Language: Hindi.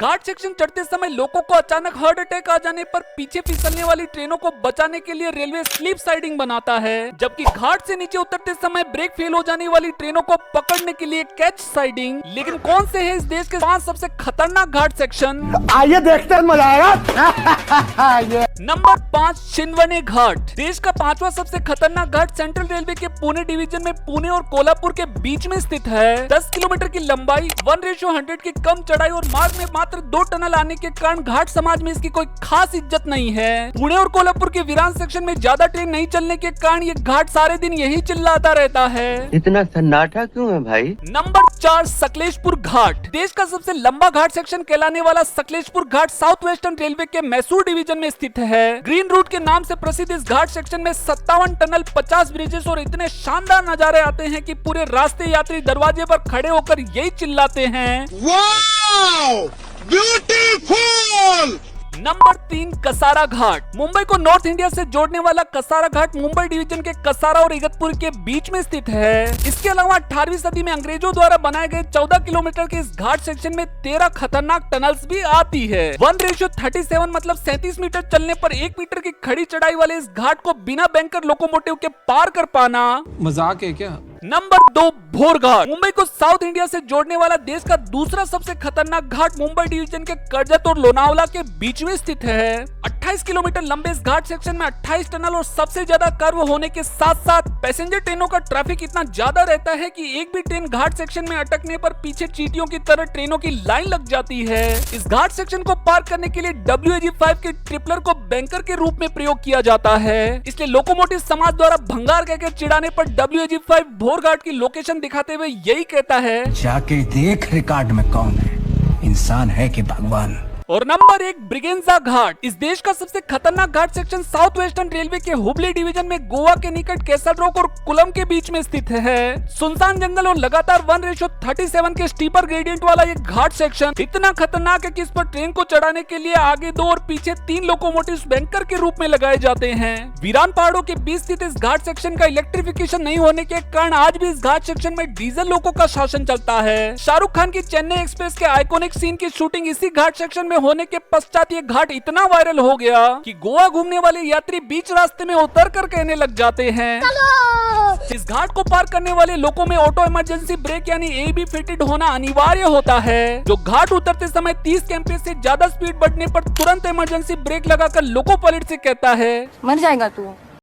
घाट सेक्शन चढ़ते समय लोगों को अचानक हार्ट अटैक आ जाने पर पीछे फिसलने वाली ट्रेनों को बचाने के लिए रेलवे स्लीप साइडिंग बनाता है, जबकि घाट से नीचे उतरते समय ब्रेक फेल हो जाने वाली ट्रेनों को पकड़ने के लिए कैच साइडिंग। लेकिन कौन से है इस देश के 5 सबसे खतरनाक घाट सेक्शन? आइए देखते हैं, मजा आएगा। नंबर 5, शिनवने घाट। देश का 5वां सबसे खतरनाक घाट सेंट्रल रेलवे के पुणे डिवीजन में पुणे और कोल्हापुर के बीच में स्थित है। 10 किलोमीटर की लंबाई, 1:100 की कम चढ़ाई और मार्ग में मात्र 2 टनल आने के कारण घाट समाज में इसकी कोई खास इज्जत नहीं है। पुणे और कोल्हापुर के वीरान सेक्शन में ज्यादा ट्रेन नहीं चलने के कारण ये घाट सारे दिन यही चिल्लाता रहता है। इतना सन्नाटा क्यों है भाई? नंबर 4, सकलेशपुर घाट। देश का सबसे लंबा घाट सेक्शन कहलाने वाला सकलेशपुर घाट साउथ वेस्टर्न रेलवे के मैसूर डिवीजन में स्थित है। ग्रीन रूट के नाम से प्रसिद्ध इस घाट सेक्शन में 57 टनल, 50 ब्रिजेस और इतने शानदार नजारे आते हैं कि पूरे रास्ते यात्री दरवाजे पर खड़े होकर यही चिल्लाते हैं, वाओ, ब्यूटीफुल। नंबर 3, कसारा घाट। मुंबई को नॉर्थ इंडिया से जोड़ने वाला कसारा घाट मुंबई डिवीजन के कसारा और इगतपुर के बीच में स्थित है। इसके अलावा 18वीं सदी में अंग्रेजों द्वारा बनाए गए 14 किलोमीटर के इस घाट सेक्शन में 13 खतरनाक टनल्स भी आती है। 1:37 मतलब 37 मीटर चलने पर 1 मीटर की खड़ी चढ़ाई वाले इस घाट को बिना बैंकर लोकोमोटिव के पार कर पाना मजाक है क्या? नंबर 2, भोर घाट। मुंबई को साउथ इंडिया से जोड़ने वाला देश का दूसरा सबसे खतरनाक घाट मुंबई डिवीजन के कर्जत और लोनावला के बीच में स्थित है। 28 किलोमीटर लंबे इस घाट सेक्शन में 28 टनल और सबसे ज्यादा कर्व होने के साथ साथ पैसेंजर ट्रेनों का ट्रैफिक इतना ज्यादा रहता है कि एक भी ट्रेन घाट सेक्शन में अटकने पर पीछे चींटियों की तरह ट्रेनों की लाइन लग जाती है। इस घाट सेक्शन को पार करने के लिए WAG-5 के ट्रिपलर को बैंकर के रूप में प्रयोग किया जाता है। इसलिए लोकोमोटिव समाज द्वारा भंगार कहकर चिढ़ाने पर WAG-5 भोर घाट की लोकेशन दिखाते हुए यही कहता है, जाके देख रिकॉर्ड में कौन है, इंसान है कि भगवान। और नंबर 1, ब्रिगेंजा घाट। इस देश का सबसे खतरनाक घाट सेक्शन साउथ वेस्टर्न रेलवे के हुबली डिवीजन में गोवा के निकट केसर रॉक और कुलम के बीच में स्थित है। सुनसान जंगल और लगातार 1:37 के स्टीपर ग्रेडियंट वाला ये घाट सेक्शन इतना खतरनाक है कि इस पर ट्रेन को चढ़ाने के लिए आगे 2 और पीछे 3 लोकोमोटिव्स बैंकर के रूप में लगाए जाते हैं। वीरान पहाड़ों के बीच स्थित इस घाट सेक्शन का इलेक्ट्रिफिकेशन नहीं होने के कारण आज भी इस घाट सेक्शन में डीजल लोको का शासन चलता है। शाहरुख खान की चेन्नई एक्सप्रेस के आइकॉनिक सीन की शूटिंग इसी घाट सेक्शन में होने के पश्चात ये घाट इतना वायरल हो गया कि गोवा घूमने वाले यात्री बीच रास्ते में उतर कर कहने लग जाते हैं, इस घाट को पार करने वाले लोगों में ऑटो इमरजेंसी ब्रेक यानी AEB फिटेड होना अनिवार्य होता है, जो घाट उतरते समय 30 kmph से ज्यादा स्पीड बढ़ने पर तुरंत इमरजेंसी ब्रेक लगाकर लोको पायलट से कहता है, मर जाएगा तू।